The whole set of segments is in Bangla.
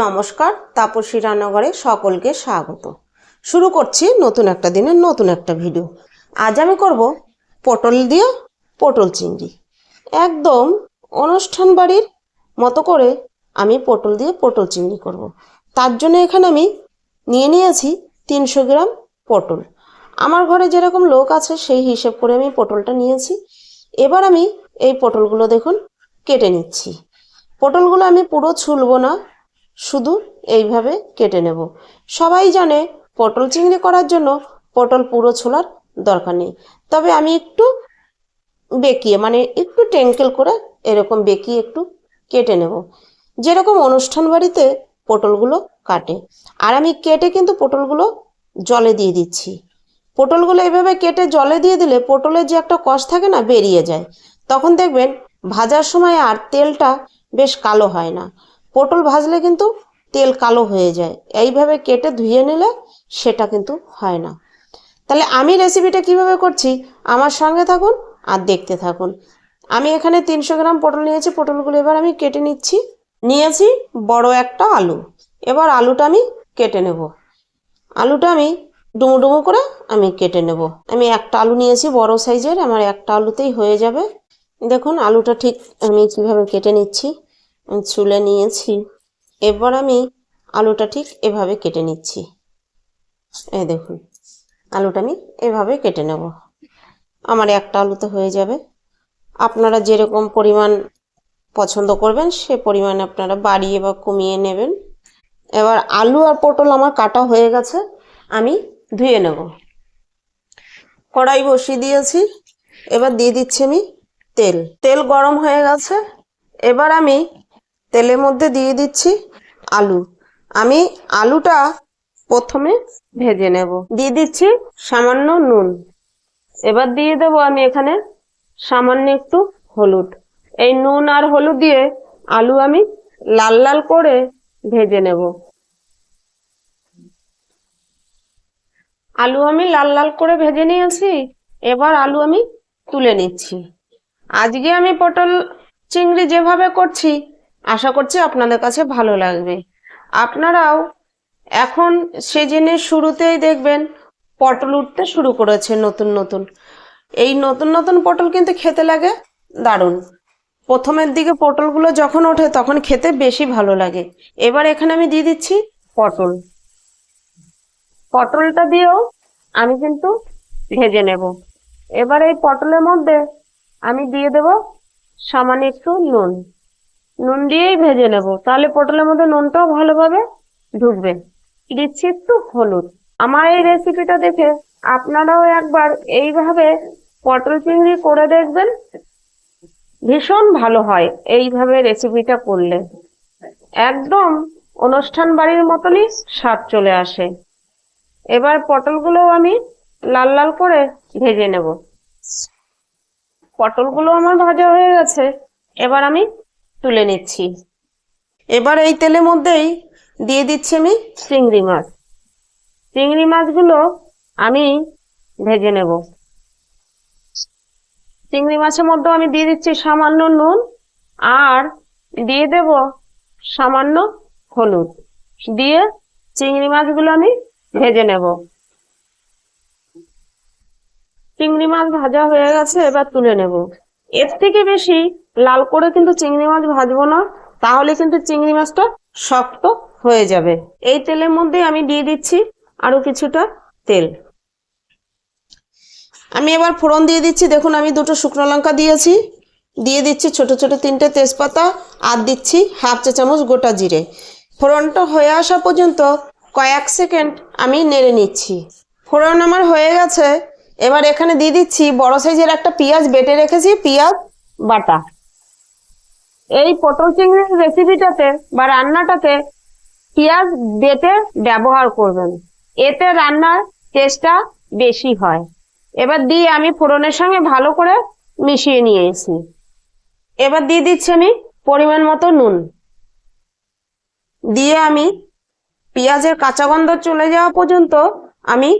নমস্কার, তাপসী রান্নাঘরে সকলকে স্বাগত। শুরু করছি নতুন একটা দিনের নতুন একটা ভিডিও। আজ আমি করব পটল দিয়ে পটল চিংড়ি। একদম অনুষ্ঠান বাড়ির মতো করে আমি পটল দিয়ে পটল চিংড়ি করব। তার জন্য এখানে আমি নিয়েছি 300 গ্রাম পটল। আমার ঘরে যেরকম লোক আছে সেই হিসেব করে আমি পটলটা নিয়েছি। এবার আমি এই পটলগুলো দেখুন কেটে নিচ্ছি। পটলগুলো আমি পুরো ছুলবো না, শুধু এইভাবে কেটে নেব। সবাই জানে পটল চিংড়ি করার জন্য পটল পুরো ছোলার দরকার নেই, তবে আমি একটু বেঁকিয়ে একটু টেঙ্কেল করে এরকম বেঁকিয়ে একটু কেটে নেব, যেরকম অনুষ্ঠান বাড়িতে পটলগুলো কাটে। আর আমি কেটে কিন্তু পটলগুলো জলে দিয়ে দিচ্ছি। পটলগুলো এভাবে কেটে জলে দিয়ে দিলে পটলের যে একটা কষ থাকে না, বেরিয়ে যায়। তখন দেখবেন ভাজার সময় আর তেলটা বেশ কালো হয় না। পটল ভাজলে কিন্তু তেল কালো হয়ে যায়, এইভাবে কেটে ধুয়ে নিলে সেটা কিন্তু হয় না। তাহলে আমি রেসিপিটা কিভাবে করছি আমার সঙ্গে থাকুন আর দেখতে থাকুন। আমি এখানে 300 গ্রাম পটল নিয়েছি। পটলগুলো এবার আমি কেটে নিয়েছি বড় একটা আলু। এবার আলুটা আমি কেটে নেব। আলুটা আমি ডুমো ডুমো করে আমি কেটে নেব। আমি একটা আলু নিয়েছি বড় সাইজের, আমার একটা আলুতেই হয়ে যাবে। দেখুন আলুটা ঠিক আমি কীভাবে কেটে নিচ্ছি, ছুলে নিয়েছি। এবার আমি আলুটা ঠিক এভাবে কেটে নিচ্ছি। এই দেখুন আলুটা আমি এভাবে কেটে নেব। আমার একটা আলুতে হয়ে যাবে। আপনারা যেরকম পরিমাণ পছন্দ করবেন সে পরিমাণে আপনারা বাড়িয়ে বা কমিয়ে নেবেন। এবার আলু আর পটল আমার কাটা হয়ে গেছে, আমি ধুয়ে নেব। কড়াই বসিয়ে দিয়েছি, এবার দিয়ে দিচ্ছি আমি তেল গরম হয়ে গেছে। এবার আমি তেলের মধ্যে দিয়ে দিচ্ছি আলু। আমি আলুটা প্রথমে ভেজে নেব। দিয়ে দিচ্ছি সামান্য নুন। এবার দিয়ে দেব আমি এখানে সামান্য একটু হলুদ। এই নুন আর হলুদ দিয়ে আলু আমি লাল লাল করে ভেজে নেব। আলু আমি লাল লাল করে ভেজে নিয়েছি। এবার আলু আমি তুলে নিচ্ছি। আজকে আমি পটল চিংড়ি যেভাবে করছি আশা করছি আপনাদের কাছে ভালো লাগবে। আপনারাও এখন সিজনের শুরুতেই দেখবেন পটল উঠতে শুরু করেছে নতুন নতুন। এই নতুন নতুন পটল কিন্তু খেতে লাগে দারুণ। প্রথমের দিকে পটলগুলো যখন ওঠে তখন খেতে বেশি ভালো লাগে। এবার এখানে আমি দিয়ে দিচ্ছি পটলটা দিয়েও আমি কিন্তু ভেজে নেব। এবার এই পটলের মধ্যে আমি দিয়ে দেব সামান্য একটু নুন দিয়েই ভেজে নেব, তাহলে পটলের মধ্যে নুনটাও ভালোভাবে ঢুকবে। দিচ্ছি একটু হলুদ। আমার এই রেসিপিটা দেখে আপনারাও একবার এইভাবে পটল চিংড়ি করে দেখবেন, ভীষণ ভালো হয় এইভাবে রেসিপিটা করলে। একদম অনুষ্ঠান বাড়ির মতনই স্বাদ চলে আসে। এবার পটলগুলো আমি লাল লাল করে ভেজে নেব। পটলগুলো আমার ভাজা হয়ে গেছে, এবার আমি তুলে নিচ্ছি। এবার এই তেলের মধ্যেই দিয়ে দিচ্ছি আমি চিংড়ি মাছ। চিংড়ি মাছগুলো আমি ভেজে নেব। চিংড়ি মাছের মধ্যে আমি দিয়ে দিচ্ছি সামান্য নুন আর দিয়ে দেব সামান্য হলুদ দিয়ে চিংড়ি মাছগুলো আমি ভেজে নেব। চিংড়ি মাছ ভাজা হয়ে গেছে, এবার তুলে নেব। এর থেকে বেশি লাল করে কিন্তু চিংড়ি মাছ ভাজবো না, তাহলে কিন্তু চিংড়ি মাছটা শক্ত হয়ে যাবে। এই তেলের মধ্যে আমি দিয়ে দিচ্ছি আরো কিছুটা তেল। আমি এবার ফোড়ন দিয়ে দিচ্ছি। দেখুন আমি 2টো শুকনো লঙ্কা দিয়েছি, দিয়ে দিচ্ছি ছোট ছোট 3টে তেজপাতা আর দিচ্ছি হাফ চা চামচ গোটা জিরে। ফোড়নটা হয়ে আসা পর্যন্ত কয়েক সেকেন্ড আমি নেড়ে নিচ্ছি। ফোড়ন আমার হয়ে গেছে। এবার এখানে দিয়ে দিচ্ছি বড় সাইজের একটা পেঁয়াজ বেটে রেখেছি, পেঁয়াজ বাটা। এই পটল চিংড়ির রেসিপিটাতে বা রান্নাটাতে পেঁয়াজ বেটে ব্যবহার করবেন, এতে রান্নার টেস্টটা বেশি হয়। এবার দিয়ে আমি ফোড়নের সঙ্গে ভালো করে মিশিয়ে নিয়েছি। এবার দিয়ে দিচ্ছি আমি পরিমাণ মতো নুন। দিয়ে আমি পেঁয়াজের কাঁচা গন্ধ চলে যাওয়া পর্যন্ত আমি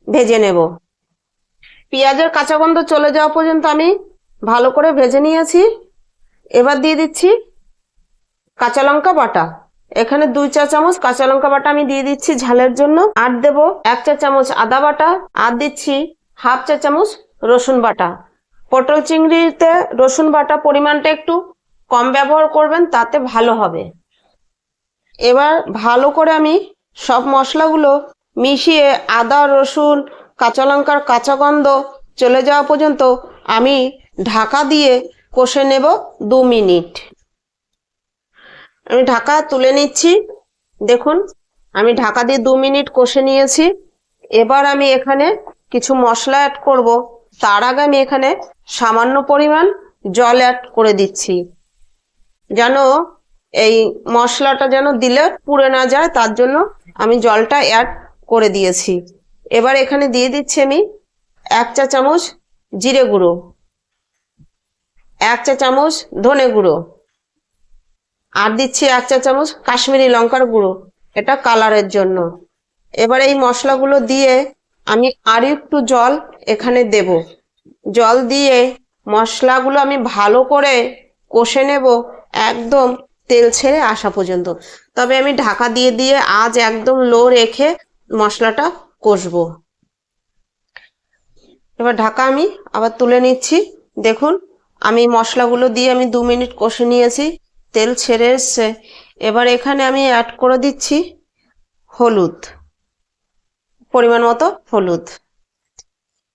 ভেজে নেব। পেঁয়াজের কাঁচা গন্ধ চলে যাওয়া পর্যন্ত আমি ভালো করে ভেজে নিয়েছি। এবার দিয়ে দিচ্ছি কাঁচা লঙ্কা বাটা। এখানে 2 চা চামচ কাঁচা লঙ্কা বাটা আমি দিয়ে দিচ্ছি ঝালের জন্য, আর দেব 1 চা চামচ আদা বাটা, আর দিচ্ছি 1/2 চা চামচ রসুন বাটা। পটল চিংড়িতে রসুন বাটা পরিমাণটা একটু কম ব্যবহার করবেন, তাতে ভালো হবে। এবার ভালো করে আমি সব মশলাগুলো মিশিয়ে আদা রসুন কাঁচা লঙ্কার কাঁচা গন্ধ চলে যাওয়া পর্যন্ত আমি ঢাকা দিয়ে কষে নেব 2 মিনিট। আমি ঢাকা তুলে নিচ্ছি। দেখুন আমি ঢাকা দিয়ে 2 মিনিট কষে নিয়েছি। এবার আমি এখানে কিছু মশলা অ্যাড করব। তার আগে আমি এখানে সামান্য পরিমাণ জল অ্যাড করে দিচ্ছি, যেন এই মশলাটা যেন দিলে পুড়ে না যায়, তার জন্য আমি জলটা অ্যাড করে দিয়েছি। এবার এখানে দিয়ে দিচ্ছি আমি 1 চা চামচ জিরে গুঁড়ো, 1 চা চামচ ধনে গুঁড়ো, আর দিচ্ছি 1 চা চামচ কাশ্মীরি লঙ্কার গুঁড়ো, এটা কালারের জন্য। এবার এই মশলাগুলো দিয়ে আমি আর একটু জল এখানে দেব। জল দিয়ে মশলাগুলো আমি ভালো করে কষে নেব একদম তেল ছেড়ে আসা পর্যন্ত। তবে আমি ঢাকা দিয়ে দিয়ে আজ একদম লো রেখে মশলাটা কষবো। এবার ঢাকা আমি আবার তুলে নিচ্ছি। দেখুন আমি মশলাগুলো দিয়ে আমি 2 মিনিট কষে নিয়েছি, তেল ছেড়ে এসছে। এবার এখানে আমি অ্যাড করে দিচ্ছি হলুদ, পরিমাণ মতো হলুদ।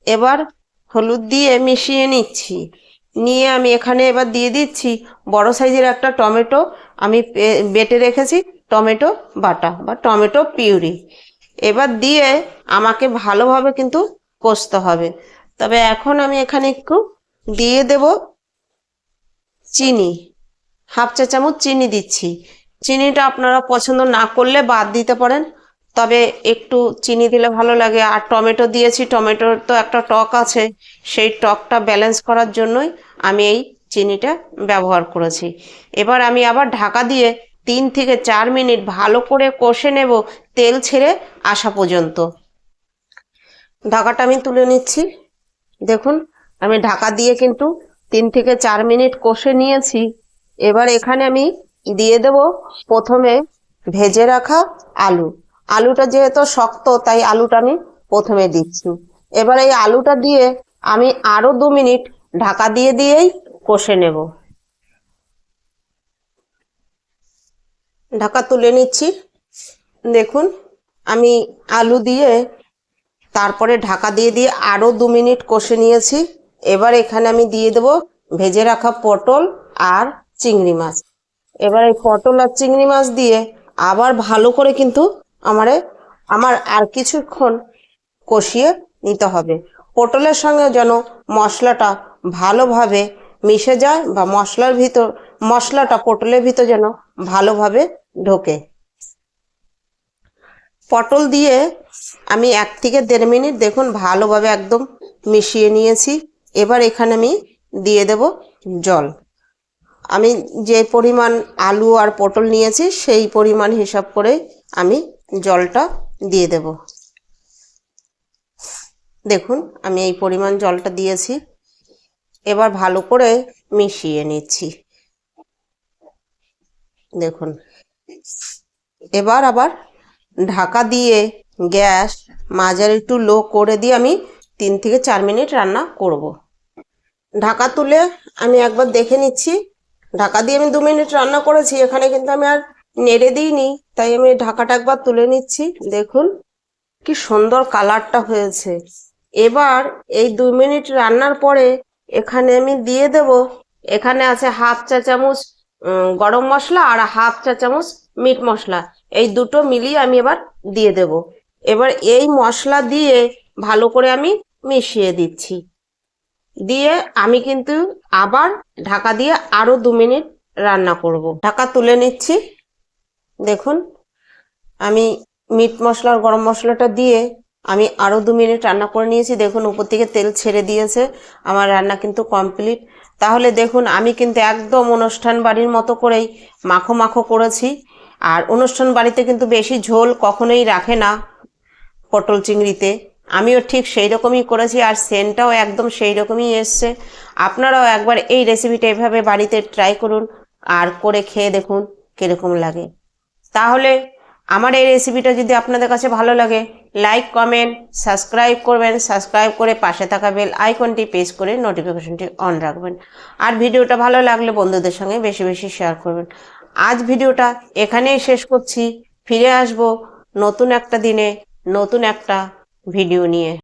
এবার হলুদ দিয়ে মিশিয়ে নিচ্ছি। নিয়ে আমি এখানে এবার দিয়ে দিচ্ছি বড় সাইজের একটা টমেটো, আমি বেটে রেখেছি টমেটো বাটা বা টমেটো পিউরি। এবার দিয়ে আমাকে ভালোভাবে কিন্তু কষতে হবে। তবে এখন আমি এখানে একটু দিয়ে দেব চিনি, 1/2 চা চামচ চিনি দিচ্ছি। চিনিটা আপনারা পছন্দ না করলে বাদ দিতে পারেন, তবে একটু চিনি দিলে ভালো লাগে। আর টমেটো দিয়েছি, টমেটোর তো একটা টক আছে, সেই টকটা ব্যালেন্স করার জন্যই আমি এই চিনিটা ব্যবহার করেছি। এবার আমি আবার ঢাকা দিয়ে 3 থেকে 4 মিনিট ভালো করে কষে নেব তেল ছেড়ে আসা পর্যন্ত। ঢাকাটা আমি তুলে নিচ্ছি। দেখুন আমি ঢাকা দিয়ে কিন্তু 3 থেকে 4 মিনিট কষে নিয়েছি। এবার এখানে আমি দিয়ে দেব প্রথমে ভেজে রাখা আলু। আলুটা যেহেতু শক্ত তাই আলুটা আমি প্রথমে দিচ্ছি। এবার এই আলুটা দিয়ে আমি আরো 2 মিনিট ঢাকা দিয়ে দিয়েই কষে নেব। ঢাকা তুলে নিচ্ছি। দেখুন আমি আলু দিয়ে তারপরে ঢাকা দিয়ে দিয়ে আরো 2 মিনিট কষে নিয়েছি। এবার এখানে আমি দিয়ে দেব ভেজে রাখা পটল আর চিংড়ি মাছ। এবার এই পটল আর চিংড়ি মাছ দিয়ে আবার ভালো করে কিন্তু আমার আর কিছুক্ষণ কষিয়ে নিতে হবে। পটলের সঙ্গে যেন মশলাটা ভালোভাবে মিশে যায় বা মশলাটা পটলের ভিতর যেন ভালোভাবে ঢোকে। পটল দিয়ে আমি 1 থেকে 1.5 মিনিট দেখুন ভালোভাবে একদম মিশিয়ে নিয়েছি। এবার এখানে আমি দিয়ে দেব জল। আমি যে পরিমাণ আলু আর পটল নিয়েছি সেই পরিমাণ হিসাব করে আমি জলটা দিয়ে দেব। দেখুন আমি এই পরিমাণ জলটা দিয়েছি। এবার ভালো করে মিশিয়ে নিচ্ছি। দেখুন এবার আবার ঢাকা দিয়ে গ্যাস মাঝারি টু লো করে দিয়ে আমি 3 থেকে 4 মিনিট রান্না করব। ঢাকা তুলে আমি একবার দেখে নিচ্ছি। ঢাকা দিয়ে আমি 2 মিনিট রান্না করেছি, এখানে কিন্তু আমি আর নেড়ে দিইনি, তাই আমি ঢাকাটা একবার তুলে নিচ্ছি। দেখুন কি সুন্দর কালারটা হয়েছে। এবার এই 2 মিনিট রান্নার পরে এখানে আমি দিয়ে দেব, এখানে আছে 1/2 চা চামচ গরম মশলা আর 1/2 চা চামচ মিট মশলা, এই দুটো মিলিয়ে আমি এবার দিয়ে দেব। এবার এই মশলা দিয়ে ভালো করে আমি মিশিয়ে দিচ্ছি। দিয়ে আমি কিন্তু আবার ঢাকা দিয়ে আরো 2 মিনিট রান্না করব। ঢাকা তুলে নিচ্ছি। দেখুন আমি মিট মশলা আর গরম মশলাটা দিয়ে আমি আরো 2 মিনিট রান্না করে নিয়েছি। দেখুন উপর থেকে তেল ছেড়ে দিয়েছে, আমার রান্না কিন্তু কমপ্লিট। তাহলে দেখুন আমি কিন্তু একদম অনুষ্ঠান বাড়ির মতো করেই মাখো মাখো করেছি। আর অনুষ্ঠান বাড়িতে কিন্তু বেশি ঝোল কখনোই রাখে না পটল চিংড়িতে, আমিও ঠিক সেই রকমই করেছি, আর সেন্টটাও একদম সেই রকমই এসছে। আপনারাও একবার এই রেসিপিটা এভাবে বাড়িতে ট্রাই করুন আর করে খেয়ে দেখুন কীরকম লাগে। তাহলে আমার এই রেসিপিটা যদি আপনাদের কাছে ভালো লাগে, লাইক কমেন্ট সাবস্ক্রাইব করবেন, সাবস্ক্রাইব করে পাশে থাকা বেল আইকনটি প্রেস করে নোটিফিকেশনটি অন রাখবেন। আর ভিডিওটা ভালো লাগলে বন্ধুদের সঙ্গে বেশি বেশি শেয়ার করবেন। আজ ভিডিওটা এখানেই শেষ করছি। ফিরে আসব নতুন একটা দিনে নতুন একটা ভিডিও নিয়ে।